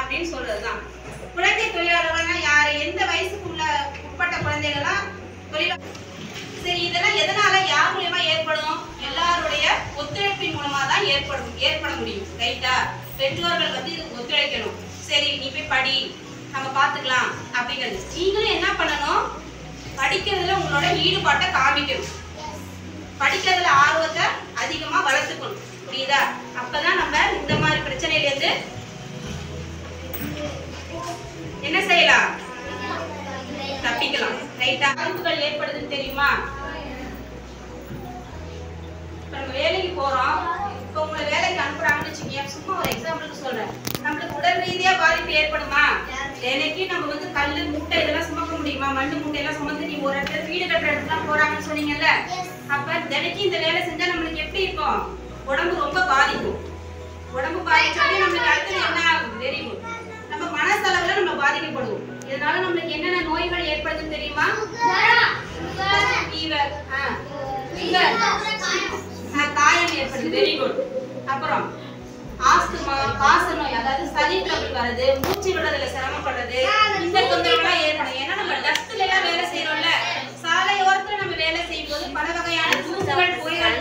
அப்படின்னு சொல்றதுதான். குழந்தை தொழிலாளர்கள்னா யாரு? எந்த வயசுக்கு உட்பட்ட குழந்தைகள்லாம் சரி, இதெல்லாம் எதனால யார் மூலமா ஏற்படும்? எல்லாருடைய ஒத்துழைப்பின் மூலமா தான் ஏற்பட முடியும். ரைட்டா? பெற்றோர்கள் வந்து இதுக்கு ஒத்துழைக்கணும். சரி, நீ போய் படி, நம்ம பாத்துக்கலாம் அப்படிங்கிறது. நீங்களும் என்ன பண்ணணும்? படிக்கிறதுல உங்களோட ஈடுபாட்டை காமிக்கணும். படிக்கிறதுல ஆர்வத்தை அதிகமா வளர்த்துக்கணும். புரியுதா? அப்பதான் நம்ம இந்த மாதிரி பிரச்சனையில இருந்து என்ன செய்யலாம்? தப்பிக்கலாம். ரைட்டா? பாதிப்புகள் ஏற்படுதுன்னு தெரியுமா? நம்ம வேலைக்கு போறோம். இப்போ உங்களை வேலைக்கு அனுப்புறாங்கன்னு வச்சுக்கோங்க. சும்மா ஒரு எக்ஸாம்பிளுக்கு சொல்றேன். நம்மளுக்கு உடல் ரீதியா பாதிப்பு ஏற்படுமா? எனக்கு நம்ம வந்து கல்லு மூட்டை இதெல்லாம் சுமக்க முடியுமா? மண்ணு மூட்டை எல்லாம் சுமந்து நீ ஒரு இடத்துல வீடு கட்டுற இடத்துலாம் போறாங்கன்னு சொன்னீங்கல்ல. அப்ப தினைக்கு இந்த வேலை செஞ்சா நம்மளுக்கு எப்படி இருக்கும்? உடம்பு ரொம்ப பாதிக்கும். உடம்பு பாதிச்சாலே நம்மளுக்கு அடுத்தது என்ன ஆகும்? Very good. நம்ம மனசளவுல நம்ம பாதிக்கப்படுவோம். இதனால நம்மளுக்கு என்னென்ன நோய்கள் ஏற்படுதுன்னு தெரியுமா? காயம் ஏற்படுது. Very good. அப்புறம் ஆஸ்துமா, காச நோய், அதாவது சளி ட்ரபிள் வருது, மூச்சு விடுறதுல சிரமப்படுறது, இந்த தொந்தரவுலாம் ஏற்படும். ஏன்னா நம்ம டஸ்ட்ல எல்லாம் வேலை செய்யறோம்ல. சாலையோரத்துல நம்ம வேலை செய்யும் போது பல வகையான தூசுகள், புகைகள்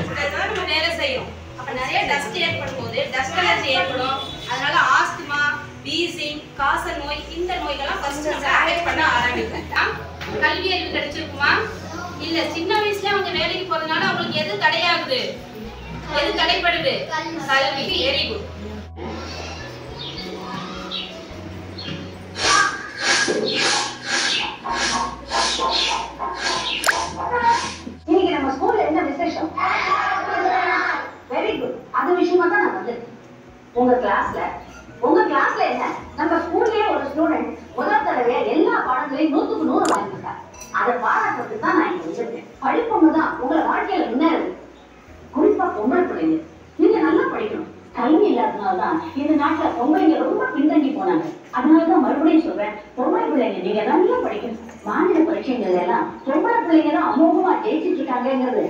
நம்ம வேலை செய்யறோம். அப்ப நிறைய டஸ்ட் ஏற்படும் போது டஸ்ட் அலர்ஜி ஏற்படும். அதனால ஆஸ்துமா, வீசிங், காச நோய், இந்த நோய்கள்லாம் ஃபர்ஸ்ட் நம்ம அஃபெக்ட் பண்ண ஆரம்பிக்கும். கல்வி அறிவு கிடைச்சிருக்குமா? இல்ல. சின்ன வயசுல அவங்க வேலைக்கு போறதுனால அவங்களுக்கு எது தடையாகுது? எது தடைப்படுது? கல்வி. Very good. இன்னைக்கு நம்ம ஸ்கூல்ல என்ன விசேஷம்? Very good. அது விஷயமா தான் நான் வந்திருக்கேன். உங்க கிளாஸ்ல என்ன? நம்ம ஸ்கூல்லயே ஒரு ஸ்டூடெண்ட் முதல் தடவையா எல்லா பாடங்களையும் 100க்கு 100 வாங்கிட்டார். அதை பாராட்டுறதுக்கு தான் நான் இங்க வந்திருக்கேன். படிப்பொண்ணுதான் உங்களை வாழ்க்கையில முன்னேறுது. குறிப்பா பொம்பளை பிள்ளைங்க, நீங்க நல்லா படிக்கணும். கல்வி இல்லாதனால்தான் இந்த நாட்டுல பொம்பளைங்க ரொம்ப பின்தங்கி போனாங்க. அதனாலதான் மறுபடியும் சொல்றேன், பொம்பளை பிள்ளைங்க நீங்க நல்லா படிக்கணும். மாநில பரீட்சைகள் எல்லாம் பொம்பளை பிள்ளைங்க தான் அமோகமா ஜெயிச்சுட்டு இருக்காங்கிறது